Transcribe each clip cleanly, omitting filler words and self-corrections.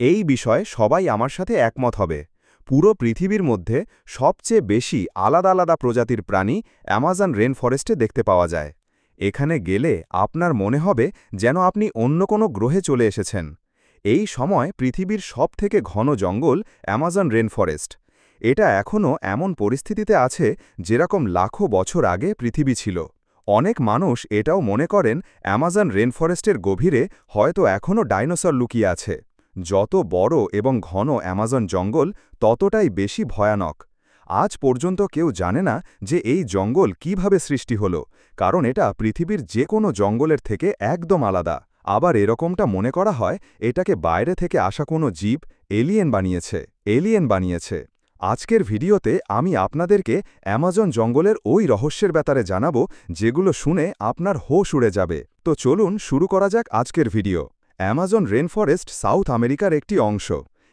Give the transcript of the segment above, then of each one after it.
এই বিষয়ে সবাই আমার সাথে একমত হবে। পুরো পৃথিবীর মধ্যে সবচেয়ে বেশি আলাদা আলাদা প্রজাতির প্রাণী অ্যামাজন রেন ফরেস্টে দেখতে পাওয়া যায়। এখানে গেলে আপনার মনে হবে যেন আপনি অন্য কোনো গ্রহে চলে এসেছেন। এই সময় পৃথিবীর সবথেকে ঘন জঙ্গল অ্যামাজন রেন ফরেস্ট। এটা এখনও এমন পরিস্থিতিতে আছে যেরকম লাখো বছর আগে পৃথিবী ছিল। অনেক মানুষ এটাও মনে করেন অ্যামাজন রেন ফরেস্টের গভীরে হয়তো এখনও ডাইনোসর লুকিয়ে আছে। যত বড় এবং ঘন অ্যামাজন জঙ্গল ততটাই বেশি ভয়ানক। আজ পর্যন্ত কেউ জানে না যে এই জঙ্গল কিভাবে সৃষ্টি হল, কারণ এটা পৃথিবীর যে কোনো জঙ্গলের থেকে একদম আলাদা। আবার এরকমটা মনে করা হয় এটাকে বাইরে থেকে আসা কোনো জীব এলিয়েন বানিয়েছে। আজকের ভিডিওতে আমি আপনাদেরকে অ্যামাজন জঙ্গলের ওই রহস্যের ব্যাপারে জানাবো যেগুলো শুনে আপনার হোশ উড়ে যাবে। তো চলুন শুরু করা যাক আজকের video. Amazon rain forest south আমেরিকার একটি অংশ।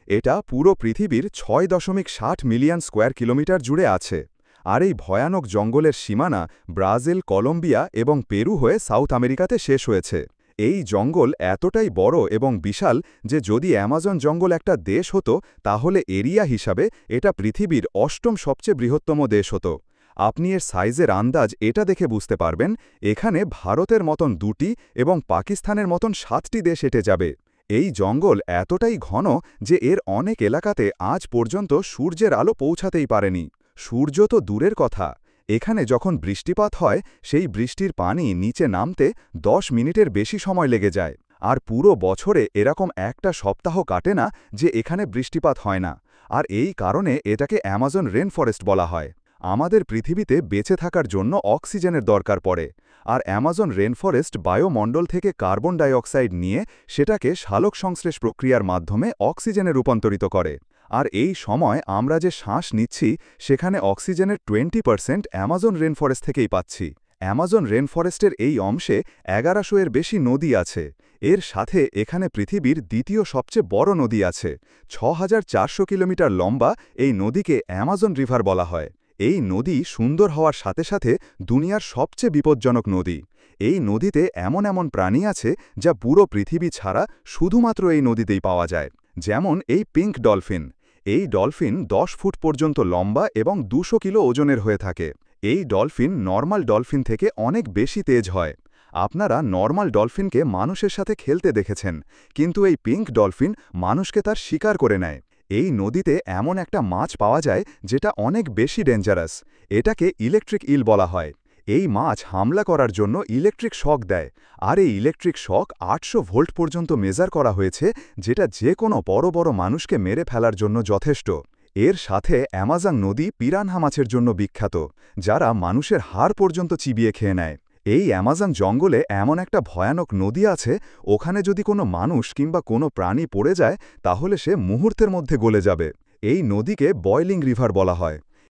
এটা পুরো পৃথিবীর ৬.৬০ মিলিয়ন স্কোয়ার কিলোমিটার জুড়ে আছে। আর এই ভয়ানক জঙ্গলের সীমানা ব্রাজিল, কলম্বিয়া এবং পেরু হয়ে সাউথ আমেরিকাতে শেষ হয়েছে। এই জঙ্গল এতটাই বড় এবং বিশাল যে যদি অ্যামাজন জঙ্গল একটা দেশ হতো তাহলে এরিয়া হিসাবে এটা পৃথিবীর ৮ম সবচেয়ে বৃহত্তম দেশ হতো। আপনি এর সাইজের আন্দাজ এটা দেখে বুঝতে পারবেন, এখানে ভারতের মতন ২টি এবং পাকিস্তানের মতন ৭টি দেশ এঁটে যাবে। এই জঙ্গল এতটাই ঘন যে এর অনেক এলাকাতে আজ পর্যন্ত সূর্যের আলো পৌঁছাতেই পারেনি। সূর্য তো দূরের কথা, এখানে যখন বৃষ্টিপাত হয় সেই বৃষ্টির পানি নিচে নামতে ১০ মিনিটের বেশি সময় লেগে যায়। আর পুরো বছরে এরকম একটা সপ্তাহ কাটে না যে এখানে বৃষ্টিপাত হয় না। আর এই কারণে এটাকে অ্যামাজন রেন ফরেস্ট বলা হয়। আমাদের পৃথিবীতে বেঁচে থাকার জন্য অক্সিজেনের দরকার পড়ে, আর অ্যামাজন রেন ফরেস্ট বায়ুমণ্ডল থেকে কার্বন ডাই অক্সাইড নিয়ে সেটাকে সালোক সংশ্লেষ প্রক্রিয়ার মাধ্যমে অক্সিজেনে রূপান্তরিত করে। আর এই সময় আমরা যে শ্বাস নিচ্ছি সেখানে অক্সিজেনের 20% অ্যামাজন রেন ফরেস্ট থেকেই পাচ্ছি। অ্যামাজন রেন ফরেস্টের এই অংশে ১১০০ এর বেশি নদী আছে। এর সাথে এখানে পৃথিবীর দ্বিতীয় সবচেয়ে বড় নদী আছে। ৬,৪০০ কিলোমিটার লম্বা এই নদীকে অ্যামাজন রিভার বলা হয়। এই নদী সুন্দর হওয়ার সাথে সাথে দুনিয়ার সবচেয়ে বিপজ্জনক নদী। এই নদীতে এমন এমন প্রাণী আছে যা পুরো পৃথিবী ছাড়া শুধুমাত্র এই নদীতেই পাওয়া যায়। যেমন এই পিঙ্ক ডলফিন। এই ডলফিন ১০ ফুট পর্যন্ত লম্বা এবং ২০০ কিলো ওজনের হয়ে থাকে। এই ডলফিন নর্মাল ডলফিন থেকে অনেক বেশি তেজ হয়। আপনারা নর্মাল ডলফিনকে মানুষের সাথে খেলতে দেখেছেন, কিন্তু এই পিঙ্ক ডলফিন মানুষকে তার শিকার করে নেয়। এই নদীতে এমন একটা মাছ পাওয়া যায় যেটা অনেক বেশি ডেঞ্জারাস। এটাকে ইলেকট্রিক ইল বলা হয়। এই মাছ হামলা করার জন্য ইলেকট্রিক শক দেয়, আর এই ইলেকট্রিক শক ৮০০ ভোল্ট পর্যন্ত মেজার করা হয়েছে, যেটা যে কোনো বড় বড় মানুষকে মেরে ফেলার জন্য যথেষ্ট। এর সাথে অ্যামাজন নদী পিরানহা মাছের জন্য বিখ্যাত, যারা মানুষের হাড় পর্যন্ত চিবিয়ে খেয়ে নেয়। এই অ্যামাজন জঙ্গলে এমন একটা ভয়ানক নদী আছে, ওখানে যদি কোনো মানুষ কিংবা কোনো প্রাণী পড়ে যায় তাহলে সে মুহূর্তের মধ্যে গলে যাবে। এই নদীকে বয়লিং রিভার বলা হয়।